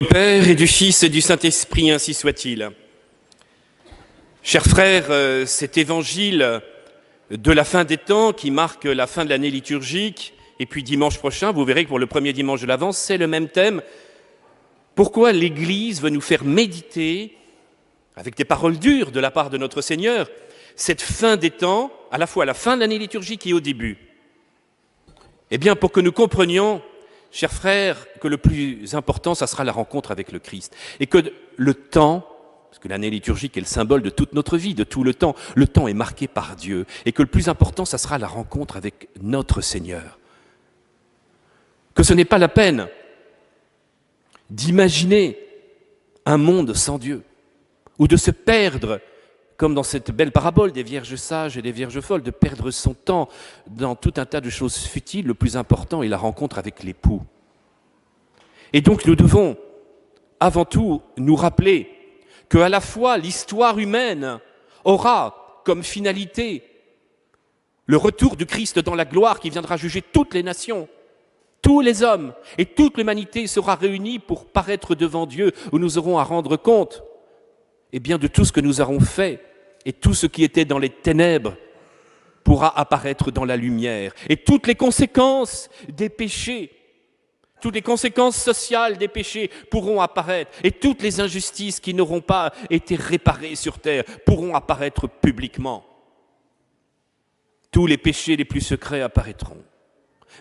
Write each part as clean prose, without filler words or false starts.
Du Père et du Fils et du Saint-Esprit, ainsi soit-il. Chers frères, cet évangile de la fin des temps qui marque la fin de l'année liturgique, et puis dimanche prochain, vous verrez que pour le premier dimanche de l'Avent, c'est le même thème. Pourquoi l'Église veut nous faire méditer, avec des paroles dures de la part de notre Seigneur, cette fin des temps, à la fois à la fin de l'année liturgique et au début? Eh bien, pour que nous comprenions, chers frères, que le plus important, ça sera la rencontre avec le Christ. Et que le temps, parce que l'année liturgique est le symbole de toute notre vie, de tout le temps est marqué par Dieu. Et que le plus important, ça sera la rencontre avec notre Seigneur. Que ce n'est pas la peine d'imaginer un monde sans Dieu, ou de se perdre, comme dans cette belle parabole des vierges sages et des vierges folles, de perdre son temps dans tout un tas de choses futiles. Le plus important est la rencontre avec l'époux. Et donc nous devons avant tout nous rappeler qu'à la fois l'histoire humaine aura comme finalité le retour du Christ dans la gloire qui viendra juger toutes les nations, tous les hommes, et toute l'humanité sera réunie pour paraître devant Dieu, où nous aurons à rendre compte de tout ce que nous aurons fait, et tout ce qui était dans les ténèbres pourra apparaître dans la lumière, et toutes les conséquences des péchés, toutes les conséquences sociales des péchés pourront apparaître, et toutes les injustices qui n'auront pas été réparées sur terre pourront apparaître publiquement. Tous les péchés les plus secrets apparaîtront,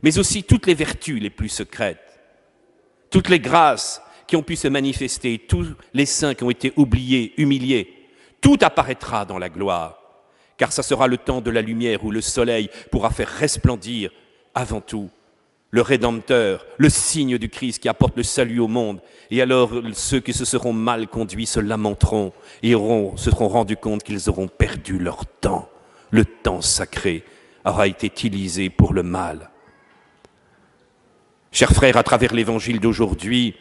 mais aussi toutes les vertus les plus secrètes, toutes les grâces qui ont pu se manifester, tous les saints qui ont été oubliés, humiliés, tout apparaîtra dans la gloire, car ça sera le temps de la lumière où le soleil pourra faire resplendir avant tout le Rédempteur, le signe du Christ qui apporte le salut au monde. Et alors ceux qui se seront mal conduits se lamenteront et se seront rendus compte qu'ils auront perdu leur temps. Le temps sacré aura été utilisé pour le mal. Chers frères, à travers l'évangile d'aujourd'hui,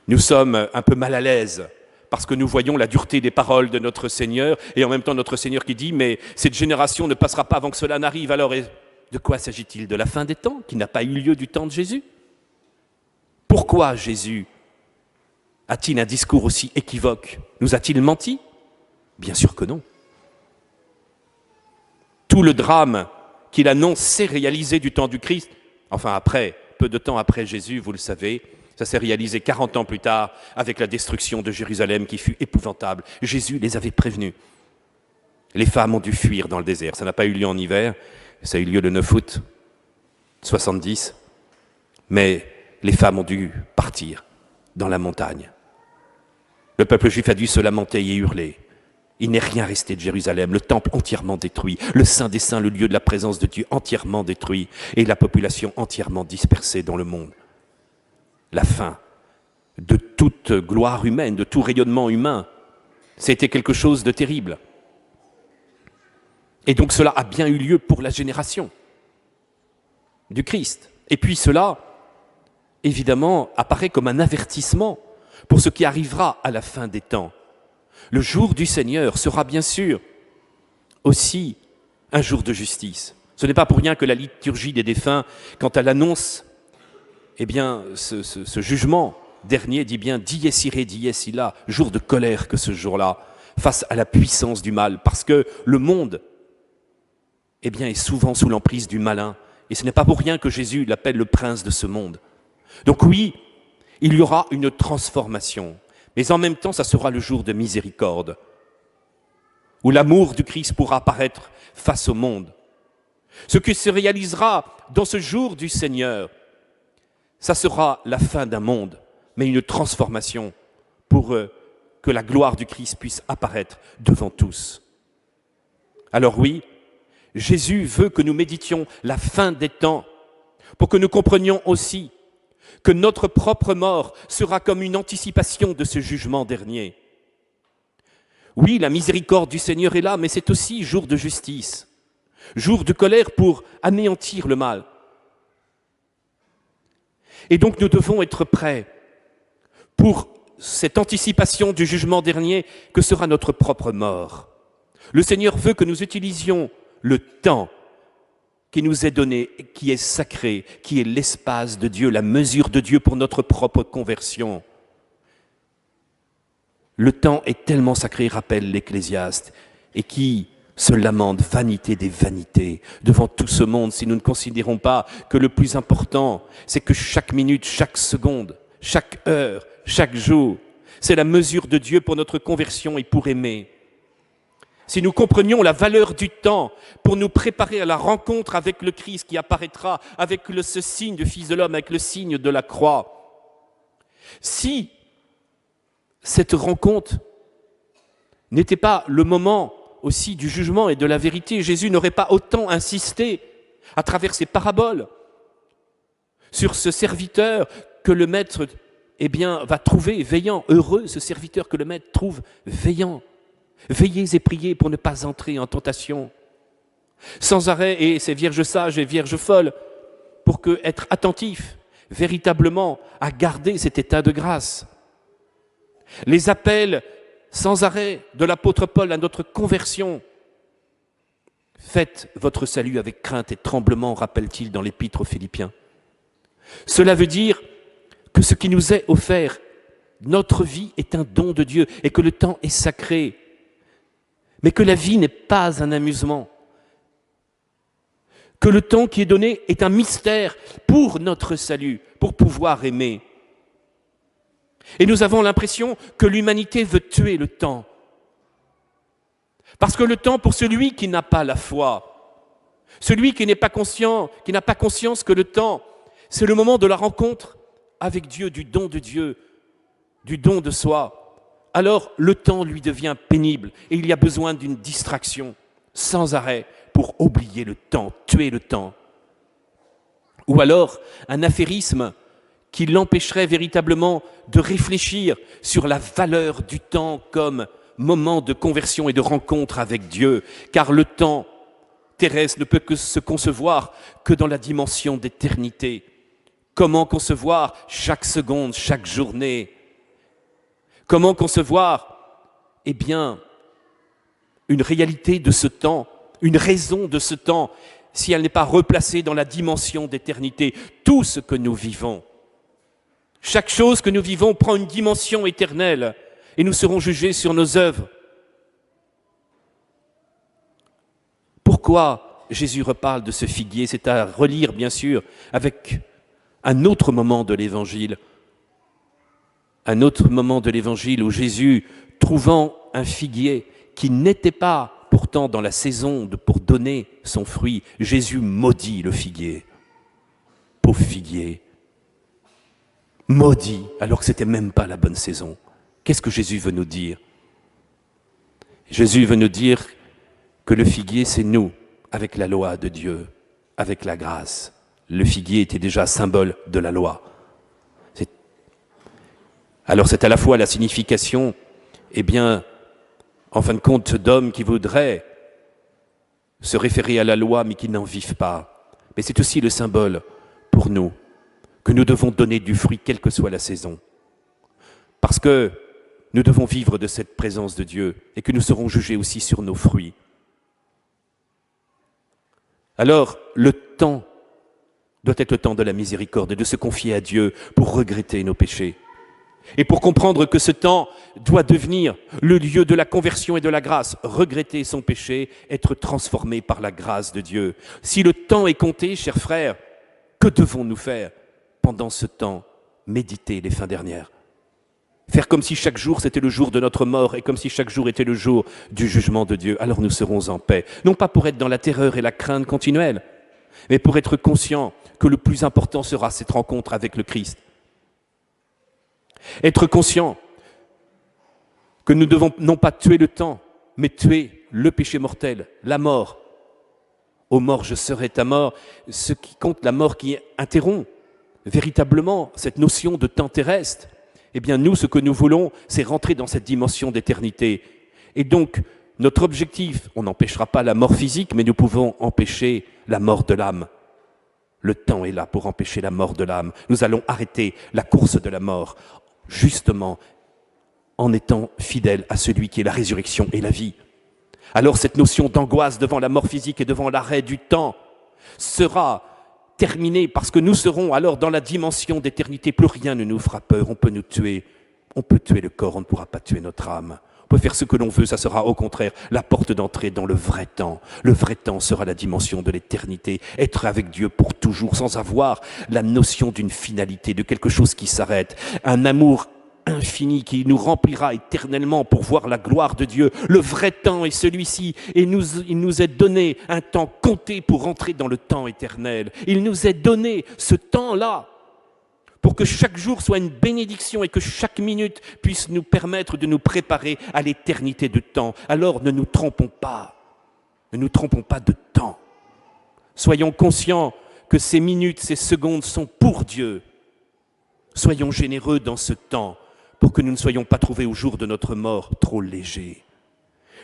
nous sommes un peu mal à l'aise parce que nous voyons la dureté des paroles de notre Seigneur et en même temps notre Seigneur qui dit « mais cette génération ne passera pas avant que cela n'arrive ». Alors de quoi s'agit-il? De la fin des temps qui n'a pas eu lieu du temps de Jésus? Pourquoi Jésus a-t-il un discours aussi équivoque? Nous a-t-il menti? Bien sûr que non. Tout le drame qu'il annonce s'est réalisé du temps du Christ, enfin après, peu de temps après Jésus, vous le savez, ça s'est réalisé 40 ans plus tard avec la destruction de Jérusalem qui fut épouvantable. Jésus les avait prévenus. Les femmes ont dû fuir dans le désert. Ça n'a pas eu lieu en hiver, ça a eu lieu le 9 août 70. Mais les femmes ont dû partir dans la montagne. Le peuple juif a dû se lamenter et hurler. Il n'est rien resté de Jérusalem, le temple entièrement détruit, le Saint des Saints, le lieu de la présence de Dieu entièrement détruit et la population entièrement dispersée dans le monde. La fin de toute gloire humaine, de tout rayonnement humain, c'était quelque chose de terrible. Et donc cela a bien eu lieu pour la génération du Christ. Et puis cela, évidemment, apparaît comme un avertissement pour ce qui arrivera à la fin des temps. Le jour du Seigneur sera bien sûr aussi un jour de justice. Ce n'est pas pour rien que la liturgie des défunts, quand elle annonce ce jugement dernier, dit bien « dies irae, dies illa », jour de colère que ce jour-là, face à la puissance du mal, parce que le monde est souvent sous l'emprise du malin, et ce n'est pas pour rien que Jésus l'appelle le prince de ce monde. Donc oui, il y aura une transformation, mais en même temps, ça sera le jour de miséricorde, où l'amour du Christ pourra apparaître face au monde. Ce qui se réalisera dans ce jour du Seigneur, ça sera la fin d'un monde, mais une transformation pour que la gloire du Christ puisse apparaître devant tous. Alors oui, Jésus veut que nous méditions la fin des temps, pour que nous comprenions aussi que notre propre mort sera comme une anticipation de ce jugement dernier. Oui, la miséricorde du Seigneur est là, mais c'est aussi jour de justice, jour de colère pour anéantir le mal. Et donc nous devons être prêts pour cette anticipation du jugement dernier que sera notre propre mort. Le Seigneur veut que nous utilisions le temps qui nous est donné, qui est sacré, qui est l'espace de Dieu, la mesure de Dieu pour notre propre conversion. Le temps est tellement sacré, rappelle l'Ecclésiaste, et qui se lamente, vanité des vanités, devant tout ce monde, si nous ne considérons pas que le plus important, c'est que chaque minute, chaque seconde, chaque heure, chaque jour, c'est la mesure de Dieu pour notre conversion et pour aimer. Si nous comprenions la valeur du temps pour nous préparer à la rencontre avec le Christ qui apparaîtra avec ce signe du Fils de l'homme, avec le signe de la croix, si cette rencontre n'était pas le moment aussi du jugement et de la vérité, Jésus n'aurait pas autant insisté à travers ses paraboles sur ce serviteur que le maître va trouver veillant. Heureux ce serviteur que le maître trouve veillant. Veillez et priez pour ne pas entrer en tentation. Sans arrêt, et ces vierges sages et vierges folles, pour être attentifs véritablement à garder cet état de grâce. Les appels sans arrêt de l'apôtre Paul à notre conversion. Faites votre salut avec crainte et tremblement, rappelle-t-il dans l'épître aux Philippiens. Cela veut dire que ce qui nous est offert, notre vie est un don de Dieu et que le temps est sacré, mais que la vie n'est pas un amusement, que le temps qui est donné est un mystère pour notre salut, pour pouvoir aimer. Et nous avons l'impression que l'humanité veut tuer le temps. Parce que le temps, pour celui qui n'a pas la foi, celui qui n'est pas conscient, qui n'a pas conscience que le temps, c'est le moment de la rencontre avec Dieu, du don de soi. Alors le temps lui devient pénible et il y a besoin d'une distraction sans arrêt pour oublier le temps, tuer le temps. Ou alors un affairisme qui l'empêcherait véritablement de réfléchir sur la valeur du temps comme moment de conversion et de rencontre avec Dieu, car le temps terrestre ne peut que se concevoir que dans la dimension d'éternité. Comment concevoir chaque seconde, chaque journée? Comment concevoir, une réalité de ce temps, une raison de ce temps, si elle n'est pas replacée dans la dimension d'éternité? Tout ce que nous vivons, chaque chose que nous vivons prend une dimension éternelle et nous serons jugés sur nos œuvres. Pourquoi Jésus reparle de ce figuier? C'est à relire, bien sûr, avec un autre moment de l'Évangile. Un autre moment de l'Évangile où Jésus, trouvant un figuier qui n'était pas pourtant dans la saison pour donner son fruit, Jésus maudit le figuier. Pauvre figuier. Maudit, alors que ce n'était même pas la bonne saison. Qu'est-ce que Jésus veut nous dire? Jésus veut nous dire que le figuier, c'est nous, avec la loi de Dieu, avec la grâce. Le figuier était déjà symbole de la loi. Alors c'est à la fois la signification, en fin de compte, d'hommes qui voudraient se référer à la loi mais qui n'en vivent pas. Mais c'est aussi le symbole pour nous que nous devons donner du fruit quelle que soit la saison. Parce que nous devons vivre de cette présence de Dieu et que nous serons jugés aussi sur nos fruits. Alors, le temps doit être le temps de la miséricorde et de se confier à Dieu pour regretter nos péchés. Et pour comprendre que ce temps doit devenir le lieu de la conversion et de la grâce, regretter son péché, être transformé par la grâce de Dieu. Si le temps est compté, chers frères, que devons-nous faire pendant ce temps? Méditer les fins dernières. Faire comme si chaque jour c'était le jour de notre mort et comme si chaque jour était le jour du jugement de Dieu. Alors nous serons en paix. Non pas pour être dans la terreur et la crainte continuelle, mais pour être conscient que le plus important sera cette rencontre avec le Christ. Être conscient que nous devons non pas tuer le temps, mais tuer le péché mortel, la mort. Ô mort, je serai ta mort. Ce qui compte, la mort qui interrompt véritablement cette notion de temps terrestre. Nous, ce que nous voulons, c'est rentrer dans cette dimension d'éternité. Et donc, notre objectif, on n'empêchera pas la mort physique, mais nous pouvons empêcher la mort de l'âme. Le temps est là pour empêcher la mort de l'âme. Nous allons arrêter la course de la mort, justement en étant fidèles à celui qui est la résurrection et la vie. Alors cette notion d'angoisse devant la mort physique et devant l'arrêt du temps sera terminée parce que nous serons alors dans la dimension d'éternité. Plus rien ne nous fera peur, on peut nous tuer, On peut tuer le corps, on ne pourra pas tuer notre âme. On peut faire ce que l'on veut, ça sera au contraire la porte d'entrée dans le vrai temps. Le vrai temps sera la dimension de l'éternité, être avec Dieu pour toujours, sans avoir la notion d'une finalité, de quelque chose qui s'arrête, un amour infini qui nous remplira éternellement pour voir la gloire de Dieu. Le vrai temps est celui-ci, et il nous est donné un temps compté pour entrer dans le temps éternel. Il nous est donné ce temps-là, pour que chaque jour soit une bénédiction et que chaque minute puisse nous permettre de nous préparer à l'éternité de temps. Alors ne nous trompons pas. Ne nous trompons pas de temps. Soyons conscients que ces minutes, ces secondes sont pour Dieu. Soyons généreux dans ce temps pour que nous ne soyons pas trouvés au jour de notre mort trop légers.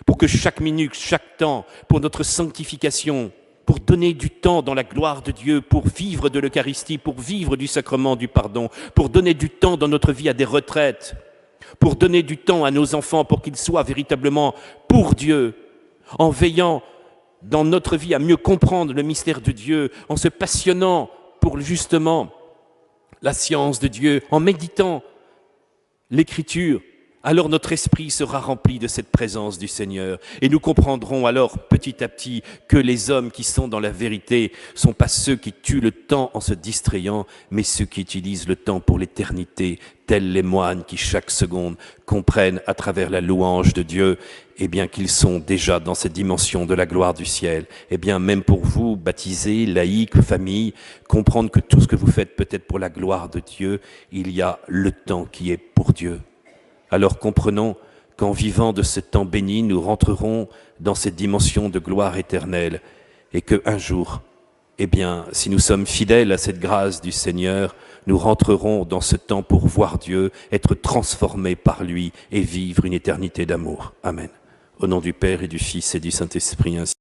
Pour que chaque minute, chaque temps, pour notre sanctification, pour donner du temps dans la gloire de Dieu, pour vivre de l'Eucharistie, pour vivre du sacrement du pardon, pour donner du temps dans notre vie à des retraites, pour donner du temps à nos enfants pour qu'ils soient véritablement pour Dieu, en veillant dans notre vie à mieux comprendre le mystère de Dieu, en se passionnant pour justement la science de Dieu, en méditant l'Écriture. Alors notre esprit sera rempli de cette présence du Seigneur. Et nous comprendrons alors petit à petit que les hommes qui sont dans la vérité ne sont pas ceux qui tuent le temps en se distrayant, mais ceux qui utilisent le temps pour l'éternité, tels les moines qui chaque seconde comprennent à travers la louange de Dieu, eh bien qu'ils sont déjà dans cette dimension de la gloire du ciel. Eh bien même pour vous, baptisés, laïcs, familles, comprendre que tout ce que vous faites peut être pour la gloire de Dieu, il y a le temps qui est pour Dieu. Alors comprenons qu'en vivant de ce temps béni, nous rentrerons dans cette dimension de gloire éternelle et qu'un jour, eh bien, si nous sommes fidèles à cette grâce du Seigneur, nous rentrerons dans ce temps pour voir Dieu, être transformés par lui et vivre une éternité d'amour. Amen. Au nom du Père et du Fils et du Saint-Esprit ainsi.